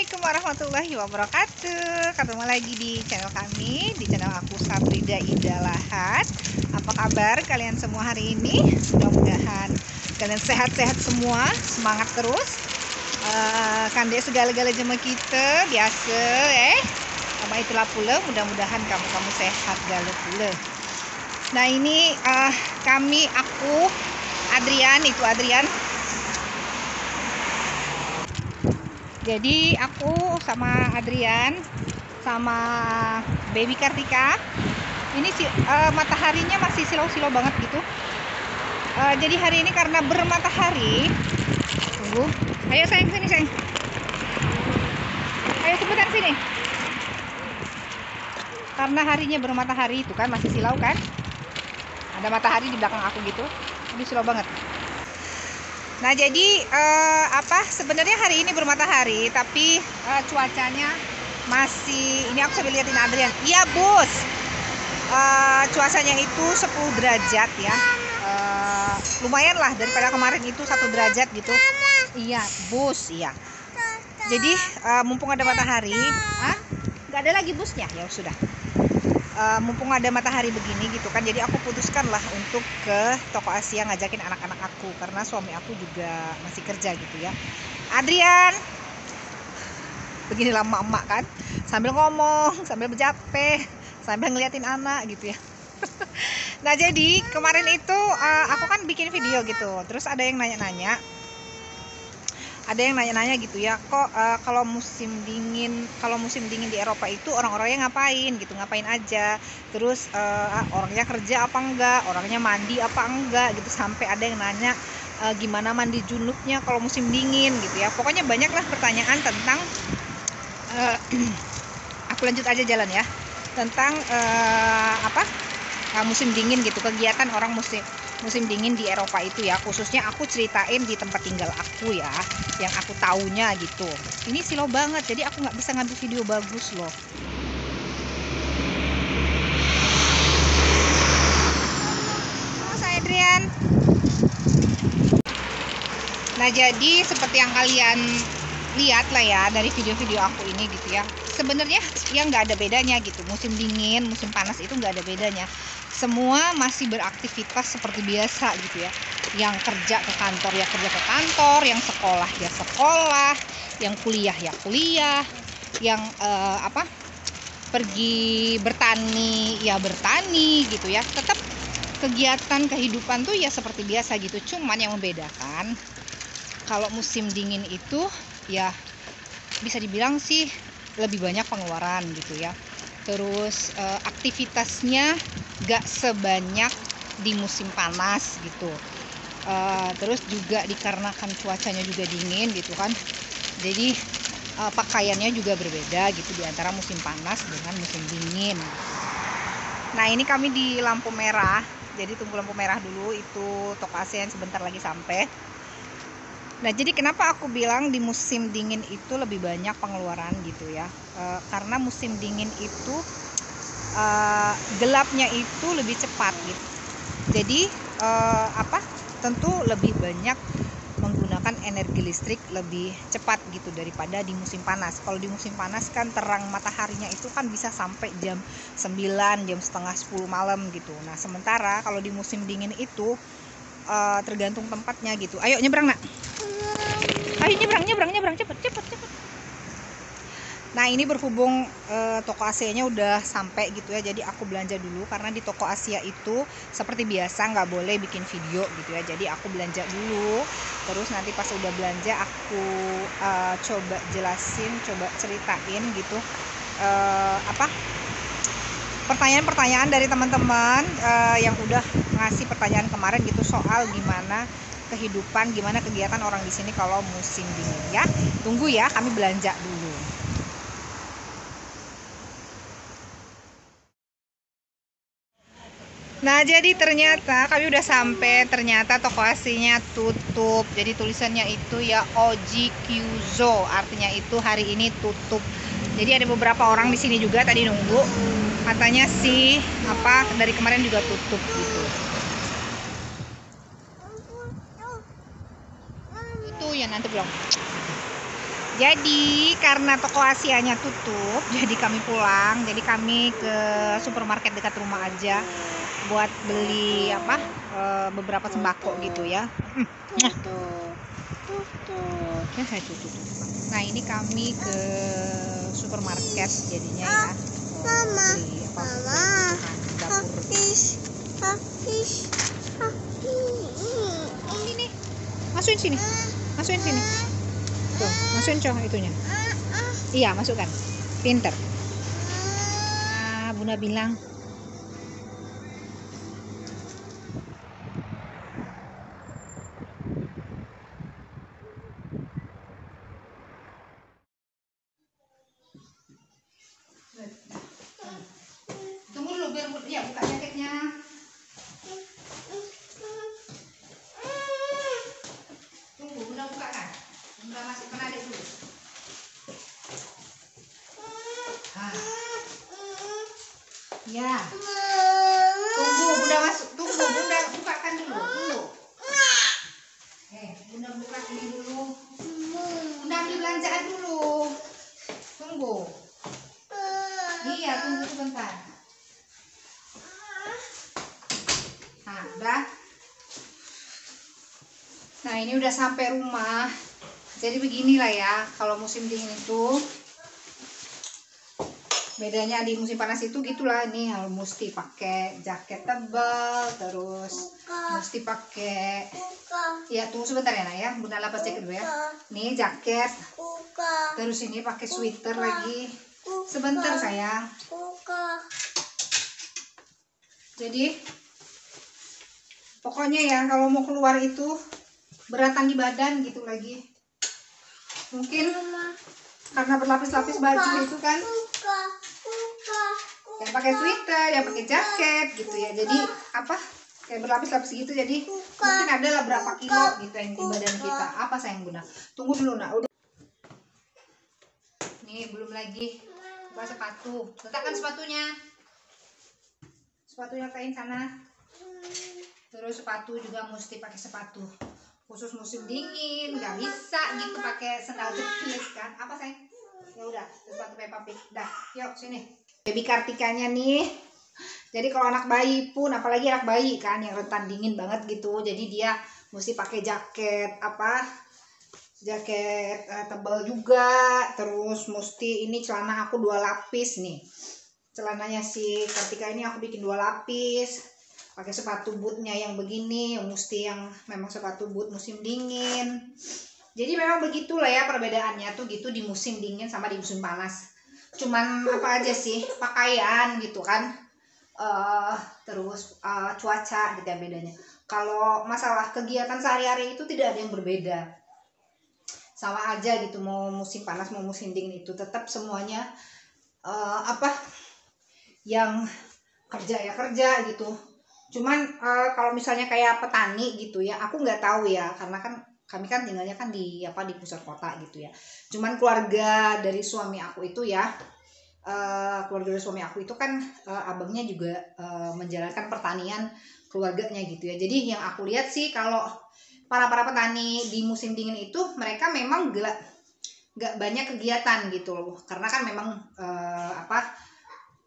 Assalamualaikum warahmatullahi wabarakatuh. Ketemu lagi di channel kami, di channel aku Sabrida Indah Lahat. Apa kabar kalian semua hari ini? Mudah-mudahan kalian sehat-sehat semua, semangat terus. Kandek segala-gala jema kita biasa sama itulah pula, mudah-mudahan kamu sehat gala pula. Nah ini aku Adrian, itu Adrian. Jadi aku sama Adrian sama Baby Kartika ini mataharinya masih silau-silau banget gitu. Jadi hari ini karena bermatahari, tunggu, ayo sayang sini sayang, ayo sebentar sini. Karena harinya bermatahari itu kan masih silau kan, ada matahari di belakang aku gitu, jadi silau banget. Nah jadi sebenarnya hari ini bermatahari tapi cuacanya masih, ini aku sambil liatin Adrian. Iya bos, cuacanya itu 10 derajat ya, lumayan lah daripada kemarin itu 1 derajat gitu. Iya bos, iya. Jadi mumpung ada matahari, nggak ada lagi busnya ya sudah. Mumpung ada matahari begini gitu kan, jadi aku putuskan lah untuk ke Toko Asia ngajakin anak-anak aku karena suami aku juga masih kerja gitu ya. Adrian, beginilah emak-emak kan, sambil ngomong, sambil berjape, sambil ngeliatin anak gitu ya. Nah jadi kemarin itu aku kan bikin video gitu, terus ada yang nanya-nanya gitu ya, kok kalau musim dingin di Eropa itu orang-orangnya ngapain aja, terus orangnya kerja apa enggak, orangnya mandi apa enggak gitu, sampai ada yang nanya gimana mandi junubnya kalau musim dingin gitu ya. Pokoknya banyaklah pertanyaan tentang aku lanjut aja jalan ya, tentang musim dingin gitu, kegiatan orang musim dingin di Eropa itu ya. Khususnya aku ceritain di tempat tinggal aku ya, yang aku taunya gitu. Ini silau banget, jadi aku nggak bisa ngambil video bagus loh. Mas Adrian. Nah jadi seperti yang kalian lihat lah ya dari video-video aku ini gitu ya, sebenarnya ya nggak ada bedanya gitu, musim dingin musim panas itu nggak ada bedanya, semua masih beraktivitas seperti biasa gitu ya. Yang kerja ke kantor ya kerja ke kantor, yang sekolah ya sekolah, yang kuliah ya kuliah, yang pergi bertani ya bertani gitu ya. Tetap kegiatan kehidupan tuh ya seperti biasa gitu, cuman yang membedakan kalau musim dingin itu ya bisa dibilang sih lebih banyak pengeluaran gitu ya. Terus aktivitasnya gak sebanyak di musim panas gitu. Terus juga dikarenakan cuacanya juga dingin gitu kan, jadi pakaiannya juga berbeda gitu di antara musim panas dengan musim dingin. Nah ini kami di lampu merah, jadi tunggu lampu merah dulu, itu Toko Asia yang sebentar lagi sampai. Nah jadi kenapa aku bilang di musim dingin itu lebih banyak pengeluaran gitu ya, karena musim dingin itu gelapnya itu lebih cepat gitu. Jadi tentu lebih banyak menggunakan energi listrik lebih cepat gitu daripada di musim panas. Kalau di musim panas kan terang mataharinya itu kan bisa sampai jam 9, jam setengah 10 malam gitu. Nah sementara kalau di musim dingin itu tergantung tempatnya gitu. Ayo nyebrang nak, ayo nyebrang cepet. Nah ini berhubung Toko Asia-nya udah sampai gitu ya, jadi aku belanja dulu karena di Toko Asia itu seperti biasa nggak boleh bikin video gitu ya. Jadi aku belanja dulu, terus nanti pas udah belanja aku coba jelasin, coba ceritain gitu pertanyaan-pertanyaan dari teman-teman yang udah ngasih pertanyaan kemarin gitu soal gimana kehidupan, gimana kegiatan orang di sini kalau musim dingin ya. Tunggu ya, kami belanja dulu. Nah jadi ternyata kami udah sampai, ternyata Toko Asia-nya tutup. Jadi tulisannya itu ya Oji Kyuzo, artinya itu hari ini tutup. Jadi ada beberapa orang di sini juga tadi nunggu, katanya sih dari kemarin juga tutup gitu. Itu ya nanti belum. Jadi karena toko Asianya tutup, jadi kami pulang. Jadi kami ke supermarket dekat rumah aja buat beli apa beberapa sembako gitu ya. Ya saya tutup. Nah ini kami ke supermarket jadinya ya. Beli apa kebutuhan dapur. Ini masukin sini, masukin sini. Tuh, masukin itunya. Iya, masukkan. Pinter. Nah, Bunda bilang. Tunggu dulu biar ya buka jaketnya. Tunggu, Bunda buka kan. Bunda masukkan adik dulu. Ya. Tunggu, Bunda masuk. Tunggu, Bunda bukakan dulu. Tunggu. Bunda buka ini dulu. Bunda ambil belanjaan dulu. Tunggu. Iya, tunggu sebentar. Nah, udah. Nah, ini udah sampai rumah. Jadi beginilah ya, kalau musim dingin itu bedanya di musim panas itu gitulah. Nih harus mesti pakai jaket tebal, terus mesti pakai ya tunggu sebentar ya Nak ya, Bunda lapas jaket dulu ya. Nih jaket, terus ini pakai sweater lagi. Sebentar sayang. Jadi pokoknya ya kalau mau keluar itu beratan di badan gitu lagi. Mungkin karena berlapis-lapis baju itu kan, yang pakai sweater, yang pakai jaket gitu ya. Jadi apa? Kayak berlapis-lapis gitu. Jadi mungkin adalah berapa kilo gitu yang di badan kita. Apa sayang Bunda? Tunggu dulu Nak. Udah. Nih belum lagi. Coba sepatu. Letakkan sepatunya. Sepatunya kain sana. Terus sepatu juga mesti pakai sepatu khusus musim dingin, nggak bisa gitu pakai sandal jepit kan. Apa sayang? Ya udah, sepatu Peppa Pig. Dah, yuk sini. Baby Kartikanya nih. Jadi kalau anak bayi pun, apalagi anak bayi kan yang rentan dingin banget gitu, jadi dia mesti pakai jaket apa? Jaket tebal juga. Terus mesti ini celana aku 2 lapis nih. Celananya si Kartika ini aku bikin 2 lapis. Pakai sepatu bootnya yang begini, mesti yang memang sepatu boot musim dingin. Jadi memang begitulah ya perbedaannya tuh gitu di musim dingin sama di musim panas. Cuman apa aja sih, pakaian gitu kan. Terus cuaca gitu ya bedanya. Kalau masalah kegiatan sehari-hari itu tidak ada yang berbeda. Sama aja gitu, mau musim panas mau musim dingin itu tetap semuanya yang kerja ya kerja gitu. Cuman kalau misalnya kayak petani gitu ya, aku nggak tahu ya karena kan kami kan tinggalnya kan di di pusat kota gitu ya. Cuman keluarga dari suami aku itu ya, keluarga dari suami aku itu kan abangnya juga menjalankan pertanian keluarganya gitu ya. Jadi yang aku lihat sih kalau para petani di musim dingin itu mereka memang nggak banyak kegiatan gitu loh, karena kan memang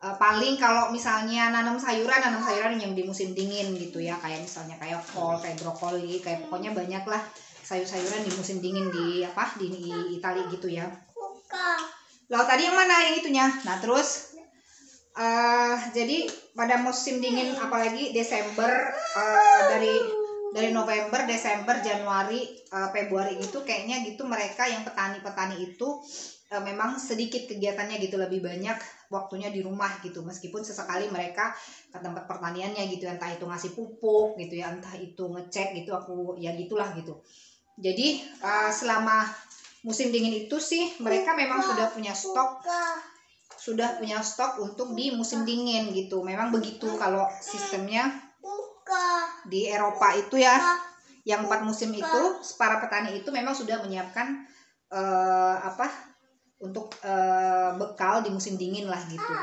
paling kalau misalnya nanam sayuran yang di musim dingin gitu ya, kayak misalnya kayak kol, kayak brokoli, kayak pokoknya banyak lah sayur-sayuran di musim dingin di Italia gitu ya. Lalu tadi yang mana yang itunya? Nah terus jadi pada musim dingin apalagi Desember, dari November, Desember, Januari, Februari gitu kayaknya gitu mereka yang petani-petani itu memang sedikit kegiatannya gitu, lebih banyak waktunya di rumah gitu, meskipun sesekali mereka ke tempat pertaniannya gitu, entah itu ngasih pupuk gitu ya, entah itu ngecek gitu, aku ya gitulah gitu. Jadi selama musim dingin itu sih mereka memang sudah punya stok untuk di musim dingin gitu. Memang begitu kalau sistemnya di Eropa itu ya, yang 4 musim itu para petani itu memang sudah menyiapkan untuk bekal di musim dingin lah gitu.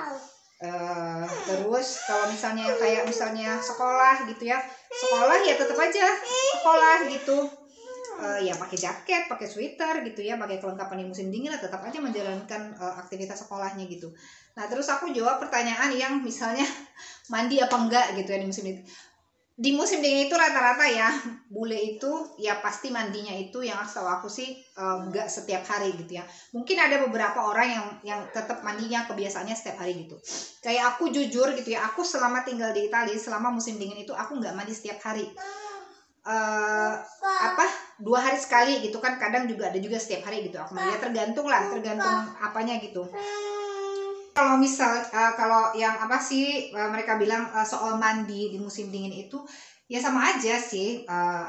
Terus kalau misalnya sekolah gitu ya, sekolah ya tetap aja sekolah gitu. ya pakai jaket, pakai sweater gitu ya, pakai kelengkapan di musim dingin, tetap aja menjalankan aktivitas sekolahnya gitu. Nah terus aku jawab pertanyaan yang misalnya mandi apa enggak gitu ya di musim dingin. Di musim dingin itu rata-rata ya bule itu ya pasti mandinya itu yang setahu aku sih enggak setiap hari gitu ya. Mungkin ada beberapa orang yang tetap mandinya kebiasaannya setiap hari gitu. Kayak aku jujur gitu ya, aku selama tinggal di Italia selama musim dingin itu aku nggak mandi setiap hari. 2 hari sekali gitu kan, kadang juga ada juga setiap hari gitu aku mandi, ya tergantung apanya gitu. Kalau misal kalau yang apa sih mereka bilang soal mandi di musim dingin itu ya sama aja sih,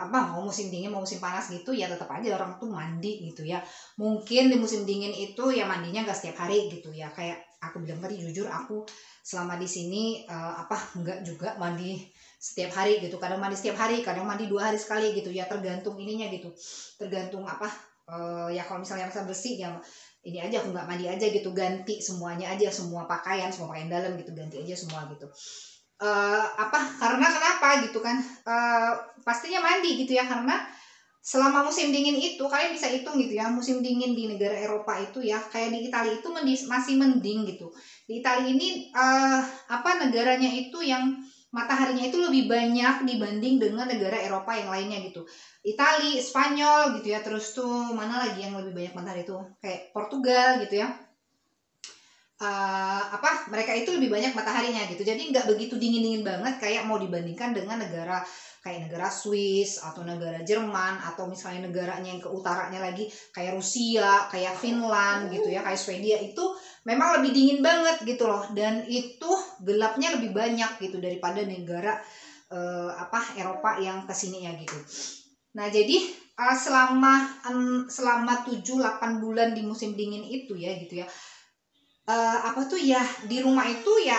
mau musim dingin mau musim panas gitu ya tetap aja orang tuh mandi gitu ya. Mungkin di musim dingin itu ya mandinya nggak setiap hari gitu ya, kayak aku bilang tadi, jujur aku selama di sini nggak juga mandi setiap hari gitu, kadang mandi setiap hari, kadang mandi 2 hari sekali gitu ya, tergantung ininya gitu, tergantung ya kalau misalnya rasa bersih ya ini aja aku nggak mandi aja gitu, ganti semuanya aja, semua pakaian dalam gitu ganti aja semua gitu. Karena kenapa gitu kan, pastinya mandi gitu ya, karena selama musim dingin itu kalian bisa hitung gitu ya, musim dingin di negara Eropa itu ya kayak di Italia itu masih mending gitu. Di Italia ini negaranya itu yang mataharinya itu lebih banyak dibanding dengan negara Eropa yang lainnya gitu. Italia, Spanyol gitu ya, terus tuh mana lagi yang lebih banyak matahari itu, kayak Portugal gitu ya. Mereka itu lebih banyak mataharinya gitu, jadi nggak begitu dingin banget kayak mau dibandingkan dengan negara kayak negara Swiss atau negara Jerman, atau misalnya negaranya yang ke utaranya lagi kayak Rusia, kayak Finland gitu ya, kayak Swedia, itu memang lebih dingin banget gitu loh, dan itu gelapnya lebih banyak gitu daripada negara Eropa yang kesini ya gitu. Nah jadi selama 7-8 bulan di musim dingin itu ya gitu ya, di rumah itu ya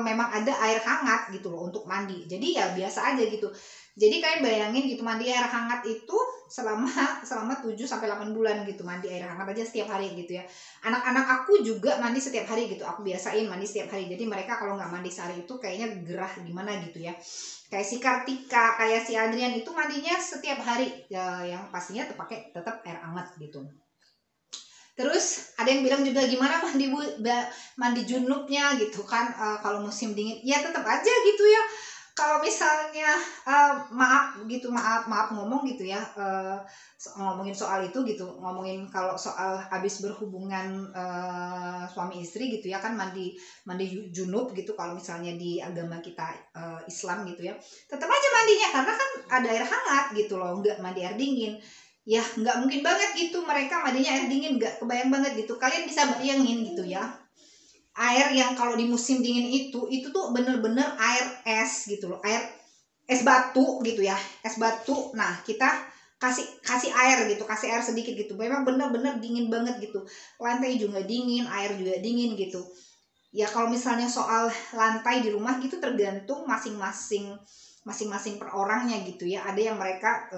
memang ada air hangat gitu loh untuk mandi. Jadi ya biasa aja gitu. Jadi kalian bayangin gitu, mandi air hangat itu selama 7-8 bulan gitu, mandi air hangat aja setiap hari gitu ya. Anak-anak aku juga mandi setiap hari gitu. Aku biasain mandi setiap hari. Jadi mereka kalau nggak mandi sehari itu kayaknya gerah gimana gitu ya. Kayak si Kartika, kayak si Adrian itu mandinya setiap hari ya, yang pastinya pakai tetap air hangat gitu. Terus ada yang bilang juga gimana mandi junubnya gitu kan, kalau musim dingin ya tetap aja gitu ya. Kalau misalnya maaf ngomong gitu ya, ngomongin soal itu gitu, ngomongin kalau soal habis berhubungan suami istri gitu ya kan, mandi junub gitu kalau misalnya di agama kita Islam gitu ya, tetap aja mandinya karena kan ada air hangat gitu loh, nggak mandi air dingin. Ya nggak mungkin banget gitu mereka mandinya air dingin, nggak kebayang banget gitu. Kalian bisa bayangin gitu ya, air yang kalau di musim dingin itu tuh bener-bener air es gitu loh, air es batu gitu ya, es batu. Nah kita kasih air gitu, kasih air sedikit gitu, memang bener-bener dingin banget gitu, lantai juga dingin, air juga dingin gitu ya. Kalau misalnya soal lantai di rumah gitu tergantung masing-masing per orangnya gitu ya. Ada yang mereka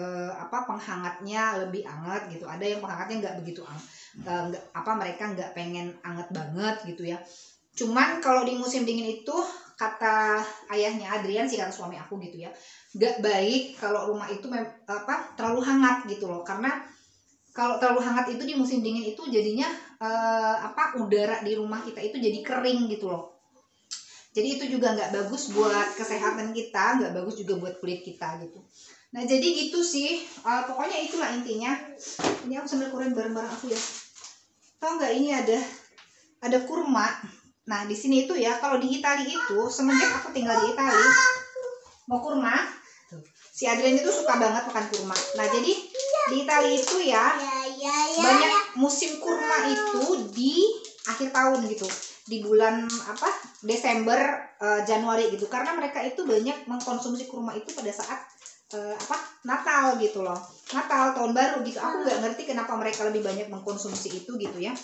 penghangatnya lebih hangat gitu, ada yang penghangatnya nggak begitu mereka nggak pengen hangat banget gitu ya. Cuman kalau di musim dingin itu kata ayahnya Adrian sih, kata suami aku gitu ya, nggak baik kalau rumah itu terlalu hangat gitu loh, karena kalau terlalu hangat itu di musim dingin itu jadinya udara di rumah kita itu jadi kering gitu loh. Jadi itu juga nggak bagus buat kesehatan kita, nggak bagus juga buat kulit kita gitu. Nah jadi gitu sih, pokoknya itulah intinya. Ini aku sambil kuren bareng-bareng aku ya. Tahu nggak ini ada kurma. Nah di sini itu ya, kalau di Italia itu semenjak aku tinggal di Italia, mau kurma. Si Adrian itu suka banget makan kurma. Nah jadi di Italia itu ya banyak musim kurma itu di akhir tahun gitu, di bulan Desember, Januari gitu, karena mereka itu banyak mengkonsumsi kurma itu pada saat Natal gitu loh, Natal, tahun baru gitu. Aku nggak ngerti kenapa mereka lebih banyak mengkonsumsi itu gitu ya.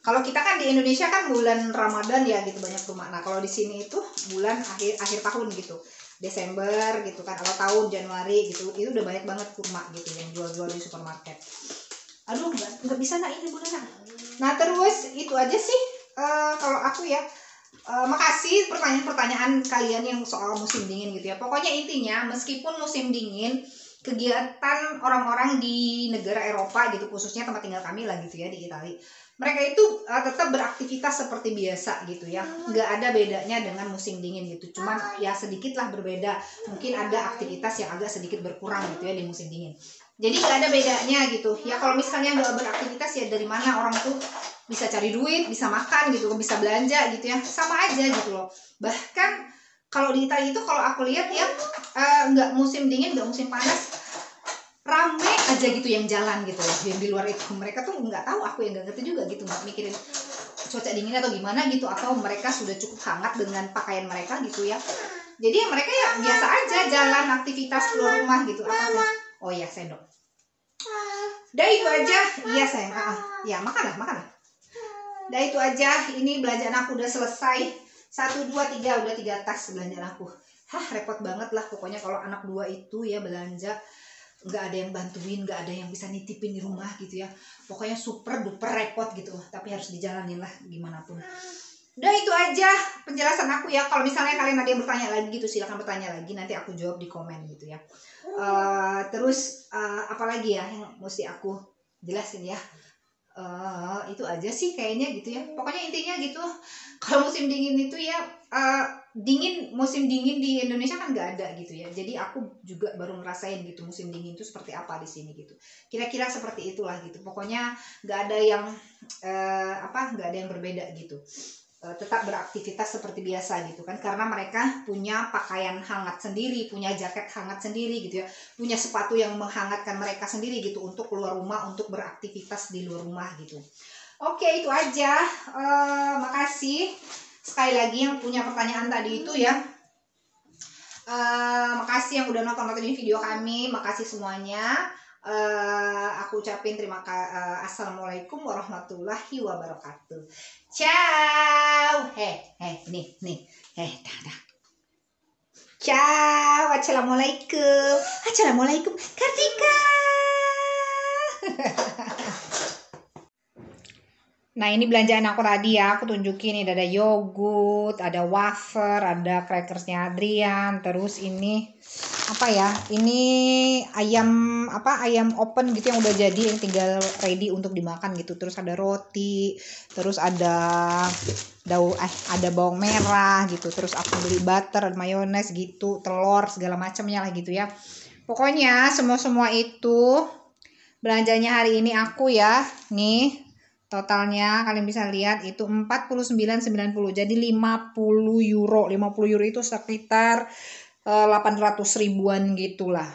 Kalau kita kan di Indonesia kan bulan Ramadan ya gitu banyak kurma. Nah kalau di sini itu bulan akhir tahun gitu, Desember gitu kan, atau tahun Januari gitu, itu udah banyak banget kurma gitu yang jual-jual di supermarket. Aduh nggak bisa nak ini bunda nak. Nah terus itu aja sih kalau aku ya. Makasih pertanyaan-pertanyaan kalian yang soal musim dingin gitu ya. Pokoknya intinya meskipun musim dingin kegiatan orang-orang di negara Eropa gitu, khususnya tempat tinggal kami lah gitu ya, di Italia. Mereka itu tetap beraktivitas seperti biasa gitu ya, nggak ada bedanya dengan musim dingin gitu, cuman ya sedikit lah berbeda, mungkin ada aktivitas yang agak sedikit berkurang gitu ya di musim dingin. Jadi nggak ada bedanya gitu ya. Kalau misalnya nggak beraktivitas ya dari mana orang tuh bisa cari duit, bisa makan gitu, bisa belanja gitu ya, sama aja gitu loh. Bahkan kalau di Italia itu kalau aku lihat ya, nggak musim dingin nggak musim panas, rame aja gitu yang jalan gitu loh, yang di luar itu. Mereka tuh nggak tahu, aku yang nggak ngerti juga gitu, nggak mikirin cuaca dingin atau gimana gitu, atau mereka sudah cukup hangat dengan pakaian mereka gitu ya. Jadi ya mereka ya biasa aja jalan, aktivitas keluar rumah gitu. Apa sih? Oh iya, sendok. Udah itu aja. Iya sayang. Ya makan lah. Udah itu aja. Ini belanjaan aku udah selesai. 1, 2, 3, udah 3 tas belanjaan aku. Repot banget lah pokoknya kalau anak 2 itu ya belanja, nggak ada yang bantuin, nggak ada yang bisa nitipin di rumah gitu ya. Pokoknya super duper repot gitu, tapi harus dijalanin lah gimana pun. Udah itu aja penjelasan aku ya. Kalau misalnya kalian ada yang bertanya lagi gitu, silahkan bertanya lagi, nanti aku jawab di komen gitu ya. Terus apalagi ya yang mesti aku jelasin ya. Itu aja sih kayaknya gitu ya. Pokoknya intinya gitu, kalau musim dingin itu ya, musim dingin di Indonesia kan nggak ada gitu ya. Jadi aku juga baru ngerasain gitu musim dingin itu seperti apa di sini gitu. Kira-kira seperti itulah gitu. Pokoknya nggak ada yang nggak ada yang berbeda gitu. Tetap beraktivitas seperti biasa gitu kan, karena mereka punya pakaian hangat sendiri, punya jaket hangat sendiri gitu ya, punya sepatu yang menghangatkan mereka sendiri gitu untuk keluar rumah, untuk beraktivitas di luar rumah gitu. Oke, itu aja. Makasih sekali lagi yang punya pertanyaan tadi itu ya. Makasih yang udah nonton video kami, makasih semuanya. Aku ucapin assalamualaikum warahmatullahi wabarakatuh. Ciao. Nih. Dah. Ciao. Assalamualaikum. Kartika. Nah, ini belanjaan aku tadi ya, aku tunjukin nih, ada yogurt, ada wafer, ada crackersnya Adrian, terus ini apa ya? Ini ayam open gitu yang udah jadi, yang tinggal ready untuk dimakan gitu. Terus ada roti, terus ada bawang merah gitu. Terus aku beli butter, mayones gitu, telur segala macamnya lah gitu ya. Pokoknya semua itu belanjanya hari ini aku ya. Nih totalnya kalian bisa lihat itu 49,90. Jadi 50 euro. 50 euro itu sekitar 800 ribuan gitulah.